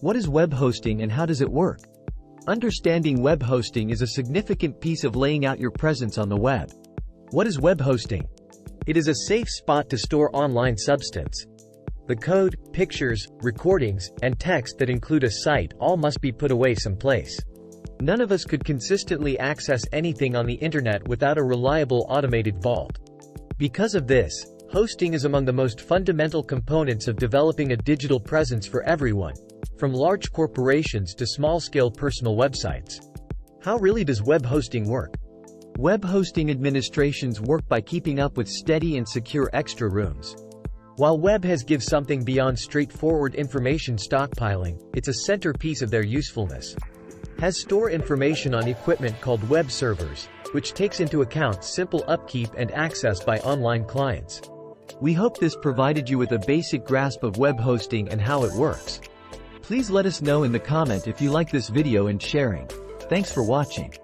What is web hosting and how does it work? Understanding web hosting is a significant piece of laying out your presence on the web. What is web hosting? It is a safe spot to store online substance. The code, pictures, recordings, and text that include a site all must be put away someplace. None of us could consistently access anything on the internet without a reliable automated vault. Because of this, hosting is among the most fundamental components of developing a digital presence for everyone, from large corporations to small-scale personal websites. How really does web hosting work? Web hosting administrations work by keeping up with steady and secure extra rooms. While web has given something beyond straightforward information stockpiling, it's a centerpiece of their usefulness. Has store information on equipment called web servers, which takes into account simple upkeep and access by online clients. We hope this provided you with a basic grasp of web hosting and how it works. Please let us know in the comment if you like this video and sharing. Thanks for watching.